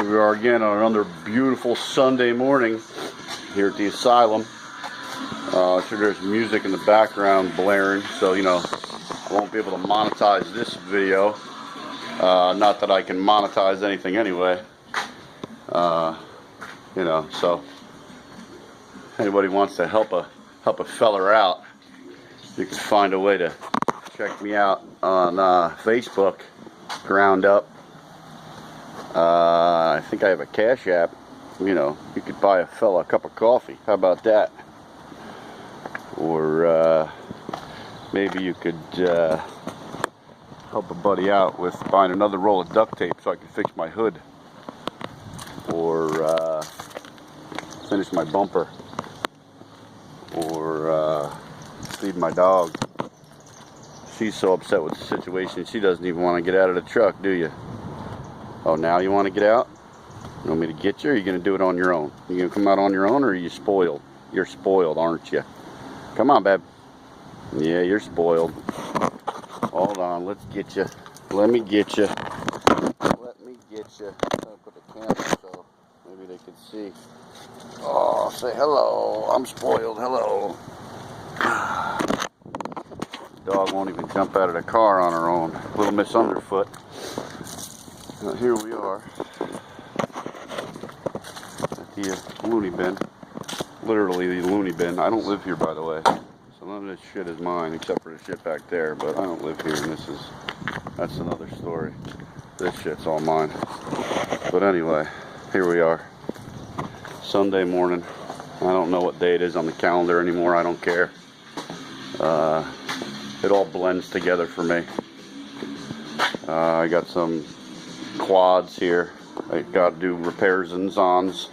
Here we are again on another beautiful Sunday morning here at the asylum. Sure, there's music in the background blaring, so you know I won't be able to monetize this video. Not that I can monetize anything anyway. You know, so anybody wants to help a feller out, you can find a way to check me out on Facebook. Ground Up. I think I have a Cash App. You know, you could buy a fella a cup of coffee. How about that? Or maybe you could help a buddy out with buying another roll of duct tape so I can fix my hood. Or finish my bumper. Or feed my dog. She's so upset with the situation, she doesn't even want to get out of the truck, do you? Oh, now you want to get out? You want me to get you, or are you going to do it on your own? You going to come out on your own, or are you spoiled? You're spoiled, aren't you? Come on, babe. Yeah, you're spoiled. Hold on, let's get you. Let me get you. Let me get you. I'm going to put the camera so maybe they can see. Oh, say hello. I'm spoiled. Hello. Dog won't even jump out of the car on her own. Little Miss Underfoot. Here we are at the Looney bin. Literally the Looney bin. I don't live here, by the way, so none of this shit is mine except for the shit back there. But I don't live here, and that's another story. This shit's all mine. But anyway, here we are. Sunday morning. I don't know what day it is on the calendar anymore. I don't care. It all blends together for me. I got some quads here. I got to do repairs and zons.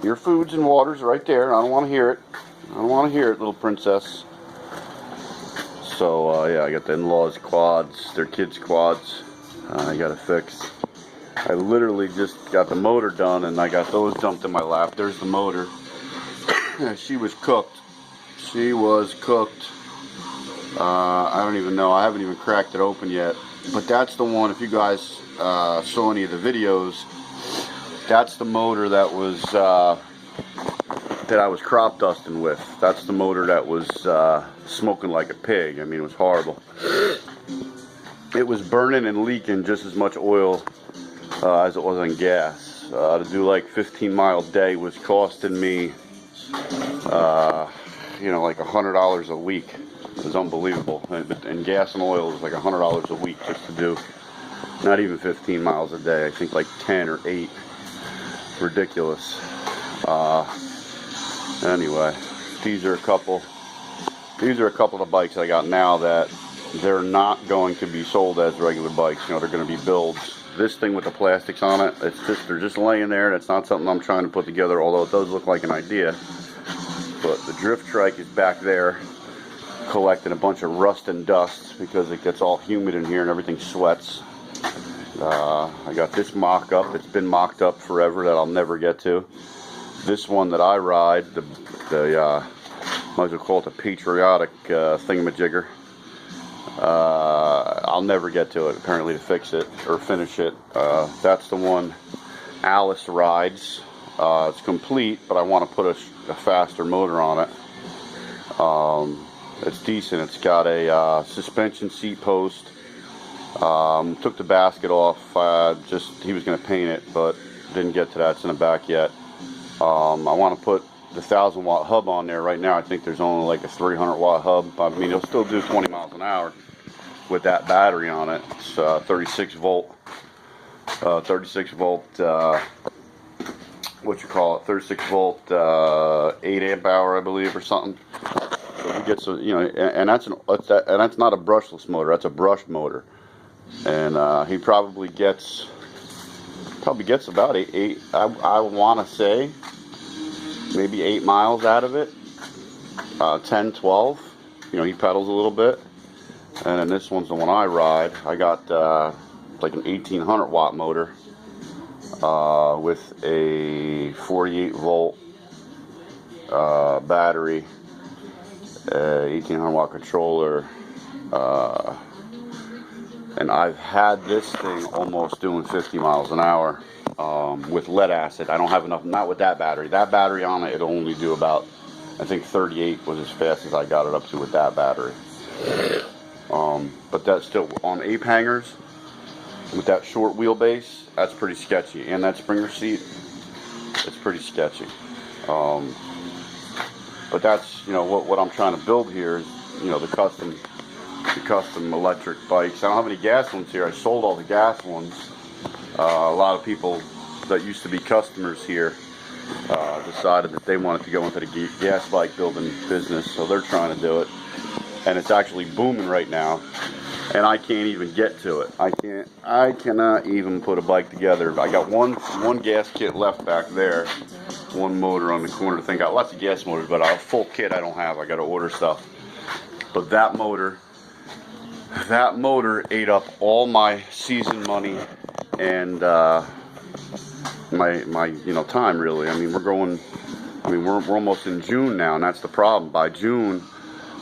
Your foods and waters right there. I don't want to hear it. I don't want to hear it, little princess. So yeah, I got the in-laws quads, their kids quads. I got to fix. I literally just got the motor done, and I got those dumped in my lap. There's the motor. She was cooked. She was cooked. I don't even know. I haven't even cracked it open yet. But that's the one, if you guys saw any of the videos, that's the motor that was that I was crop dusting with. That's the motor that was smoking like a pig. I mean, it was horrible. It was burning and leaking just as much oil as it was on gas. To do like 15-mile day was costing me you know, like $100 a week. It was unbelievable. And gas and oil was like $100 a week just to do not even 15 miles a day. I think like 10 or 8. Ridiculous. Anyway, these are a couple of the bikes I got now that they're not going to be sold as regular bikes. You know, they're going to be builds. This thing with the plastics on it, they're just laying there. That's not something I'm trying to put together, although it does look like an idea. But the drift trike is back there, collecting a bunch of rust and dust because it gets all humid in here and everything sweats. I got this mock-up. It's been mocked up forever that I'll never get to. This one that I ride, the might as well call it the patriotic thingamajigger. I'll never get to it, apparently, to fix it or finish it. That's the one Alice rides. It's complete, but I want to put a faster motor on it. It's decent. It's got a suspension seat post. Took the basket off. He was going to paint it, but didn't get to that. It's in the back yet. I want to put the 1,000-watt hub on there. Right now, I think there's only like a 300-watt hub. I mean, it'll still do 20 miles an hour with that battery on it. It's 36 volt. 36 volt. What you call it? 36 volt, 8 amp hour, I believe, or something. So we get some, you know, and that's not a brushless motor. That's a brushed motor. And he probably gets about eight. I want to say maybe 8 miles out of it. 10, 12. You know, he pedals a little bit. And then this one's the one I ride. I got like an 1,800-watt motor with a 48-volt battery, 1,800-watt controller. And I've had this thing almost doing 50 miles an hour with lead acid. I don't have enough, not with that battery. That battery on it, it'll only do about, I think 38 was as fast as I got it up to with that battery. But that's still on ape hangers with that short wheelbase. That's pretty sketchy, and that Springer seat, it's pretty sketchy. But that's, you know, what I'm trying to build here is, you know, the custom electric bikes. I don't have any gas ones here. I sold all the gas ones. A lot of people that used to be customers here decided that they wanted to go into the gas bike building business, so they're trying to do it, and it's actually booming right now. And I can't even get to it. I cannot even put a bike together. I got one gas kit left back there, one motor on the corner. I think I got lots of gas motors, but a full kit I don't have. I got to order stuff. But that motor ate up all my season money and my time, really. I mean, we're almost in June now, and that's the problem. By June,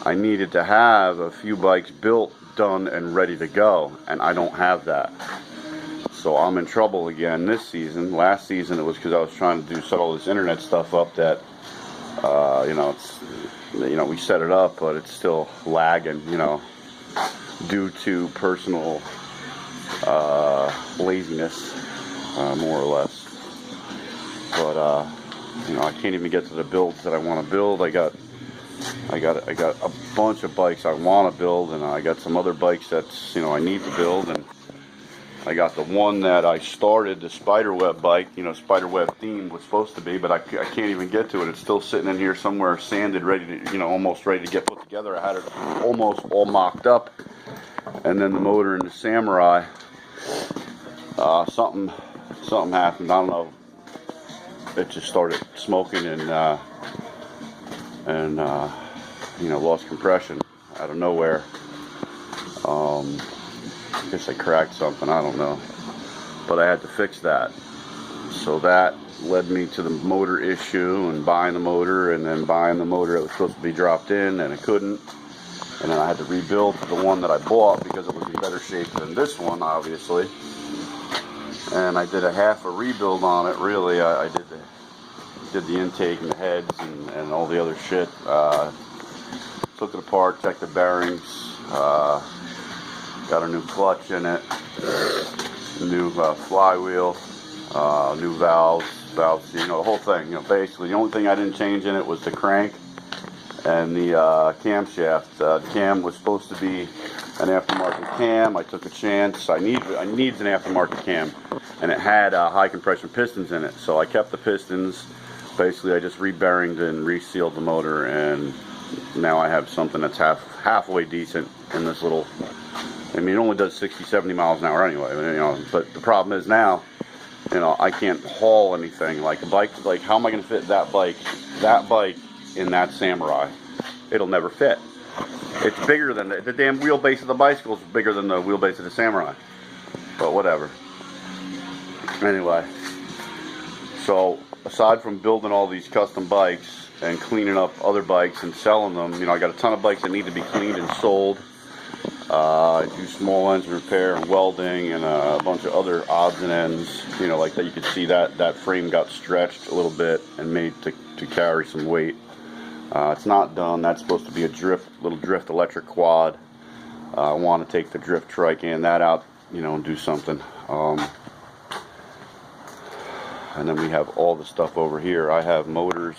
I needed to have a few bikes built, done, and ready to go, and I don't have that. So I'm in trouble again this season. Last season it was because I was trying to set all this internet stuff up that we set it up, but it's still lagging, due to personal laziness, more or less. But I can't even get to the builds that I want to build. I got a bunch of bikes I want to build, and I got some other bikes that's I need to build, and I got the one that I started, the spiderweb bike, spiderweb themed was supposed to be, but I can't even get to it. It's still sitting in here somewhere, sanded, ready to, almost ready to get put together. I had it almost all mocked up, and then the motor in the Samurai, something happened. I don't know. It just started smoking and lost compression out of nowhere. I guess I cracked something, I don't know. But I had to fix that. So that led me to the motor issue and buying the motor, and then buying the motor that was supposed to be dropped in, and it couldn't. And then I had to rebuild the one that I bought because it was in better shape than this one, obviously. And I did a half a rebuild on it, really. I did the intake and the heads and all the other shit. Took it apart, checked the bearings, got a new clutch in it, new flywheel, new valves, the whole thing. Basically the only thing I didn't change in it was the crank and the camshaft. The cam was supposed to be an aftermarket cam. I took a chance. I needs an aftermarket cam, and it had high compression pistons in it. So I kept the pistons. Basically, I just re-bearinged and resealed the motor, and now I have something that's halfway decent in this little. I mean, it only does 60, 70 miles an hour anyway. But the problem is now, I can't haul anything like a bike. Like, how am I going to fit that bike in that Samurai? It'll never fit. It's bigger than the damn wheelbase of the bicycle is bigger than the wheelbase of the Samurai. But whatever. Anyway, so aside from building all these custom bikes and cleaning up other bikes and selling them, I got a ton of bikes that need to be cleaned and sold. I do small engine repair and welding and a bunch of other odds and ends, like that. You can see that frame got stretched a little bit and made to carry some weight. It's not done. That's supposed to be a little drift electric quad. I want to take the drift trike and that out, and do something. And then we have all the stuff over here. I have motors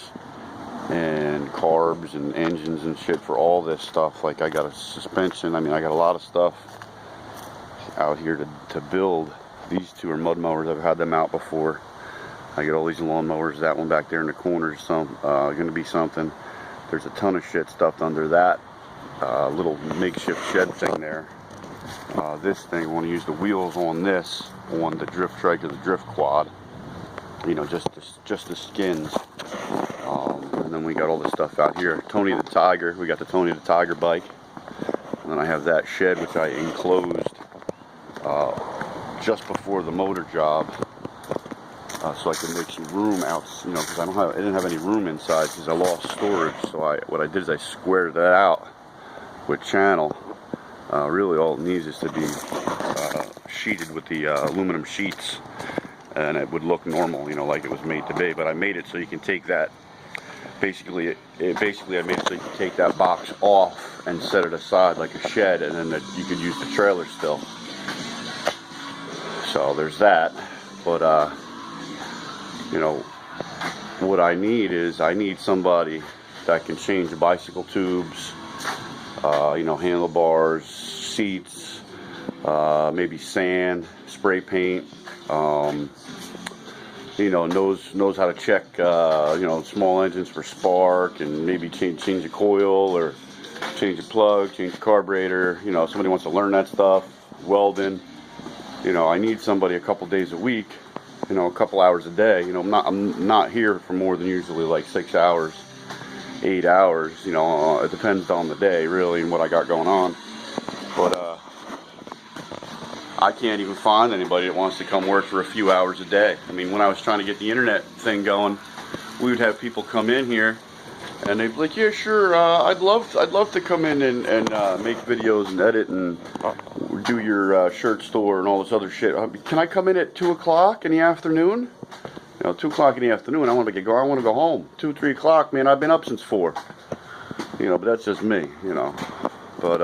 and carbs and engines and shit for all this stuff. Like, I got a suspension. I got a lot of stuff out here to build. These two are mud mowers. I've had them out before. I got all these lawn mowers. That one back there in the corner is going to be something. There's a ton of shit stuffed under that little makeshift shed thing there. This thing, I want to use the wheels on this, on the drift trike or the drift quad. Just the skins. And then we got all this stuff out here. Tony the Tiger. We got the Tony the Tiger bike. And then I have that shed, which I enclosed just before the motor job, so I could make some room out. Because I didn't have any room inside because I lost storage. So what I did is I squared that out with channel. Really, all it needs is to be sheeted with the aluminum sheets, and it would look normal, you know, like it was made to be. But I made it so you can take that. Basically, I made it so you can take that box off and set it aside like a shed, and then you could use the trailer still. So there's that. But you know, what I need is somebody that can change the bicycle tubes, you know, handlebars, seats, maybe sand, spray paint. You know, knows how to check, you know, small engines for spark, and maybe change a coil, or change a plug, change a carburetor. You know, if somebody wants to learn that stuff, welding. You know, I need somebody a couple days a week. You know, a couple hours a day. You know, I'm not here for more than usually like 6 hours, 8 hours. You know, it depends on the day really and what I got going on. But I can't even find anybody that wants to come work for a few hours a day. I mean, when I was trying to get the internet thing going, we would have people come in here, and they'd be like, "Yeah, sure, I'd love to come in and make videos and edit and do your shirt store and all this other shit. Can I come in at 2 o'clock in the afternoon? You know, 2 o'clock in the afternoon. I want to go home. 2, 3 o'clock, man. I've been up since 4. You know, but that's just me. You know, but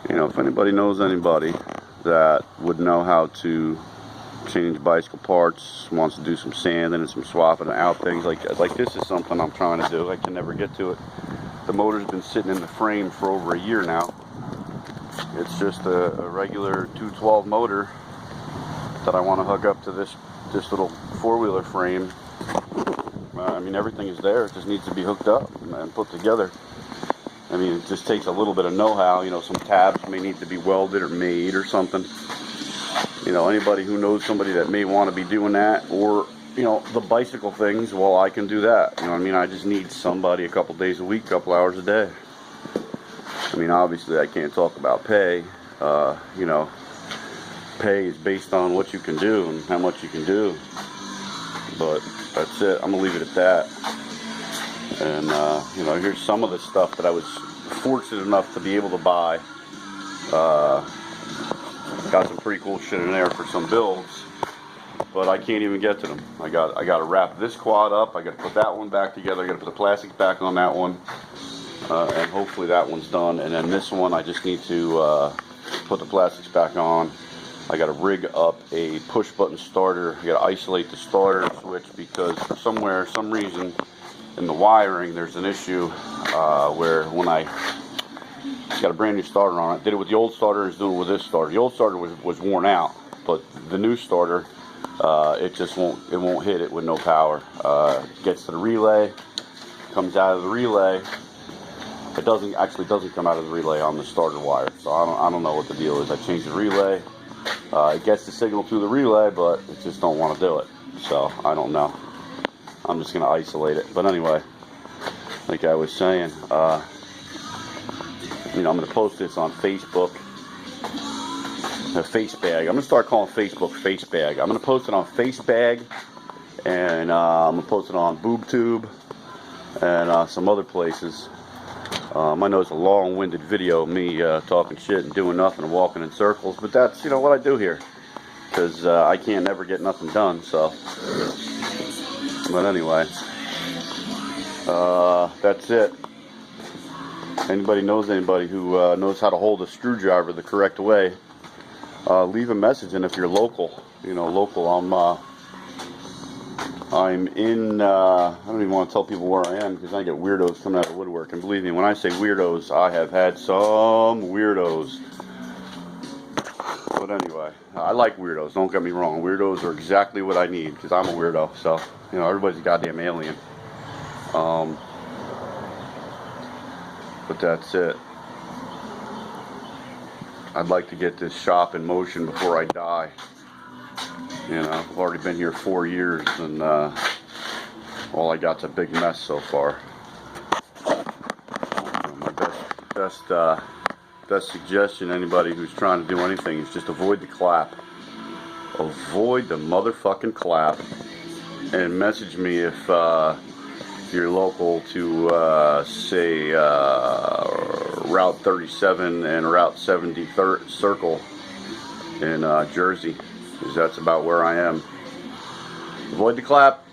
you know, if anybody knows anybody that would know how to change bicycle parts, wants to do some sanding and some swapping out things like this is something I'm trying to do. I can never get to it. The motor's been sitting in the frame for over a year now. It's just a regular 212 motor that I want to hook up to this little four-wheeler frame. I mean, everything is there. It just needs to be hooked up and put together. I mean, it just takes a little bit of know-how. You know, some tabs may need to be welded or made or something. You know, anybody who knows somebody that may want to be doing that, or, you know, the bicycle things, well, I can do that. You know what I mean? I just need somebody a couple days a week, couple hours a day. I mean, obviously, I can't talk about pay. You know, pay is based on what you can do and how much you can do. But that's it. I'm going to leave it at that. And, you know, here's some of the stuff that I was fortunate enough to be able to buy. Got some pretty cool shit in there for some builds, but I can't even get to them. I got to wrap this quad up. I got to put that one back together. I got to put the plastic back on that one, and hopefully that one's done. And then this one, I just need to put the plastics back on. I got to rig up a push button starter. I got to isolate the starter switch because for some reason in the wiring there's an issue where when it's got a brand new starter on it. Did it with the old starter, is doing it with this starter. The old starter was worn out, but the new starter, it won't hit it with no power. Gets to the relay, comes out of the relay. It doesn't come out of the relay on the starter wire. So I don't know what the deal is. I changed the relay. It gets the signal through the relay, but it just don't want to do it. So I don't know. I'm just gonna isolate it. But anyway, like I was saying, you know, I'm going to post this on Facebook, Facebag. I'm going to start calling Facebook Facebag. I'm going to post it on Facebag, and I'm going to post it on BoobTube and some other places. I know it's a long-winded video of me talking shit and doing nothing and walking in circles, but that's, you know, what I do here, because I can't never get nothing done, so. But anyway, that's it. Anybody knows anybody who knows how to hold a screwdriver the correct way, leave a message. And if you're local, you know, I'm in, I don't even want to tell people where I am because I get weirdos coming out of the woodwork. And believe me, when I say weirdos, I have had some weirdos. But anyway, I like weirdos, don't get me wrong. Weirdos are exactly what I need because I'm a weirdo. So, you know, everybody's a goddamn alien. But that's it. I'd like to get this shop in motion before I die. You know, I've already been here 4 years, and all I got's a big mess so far. My best suggestion to anybody who's trying to do anything is just avoid the clap. Avoid the motherfucking clap, and message me if you're local to say Route 37 and Route 70 Circle in Jersey, because that's about where I am. Avoid the clap.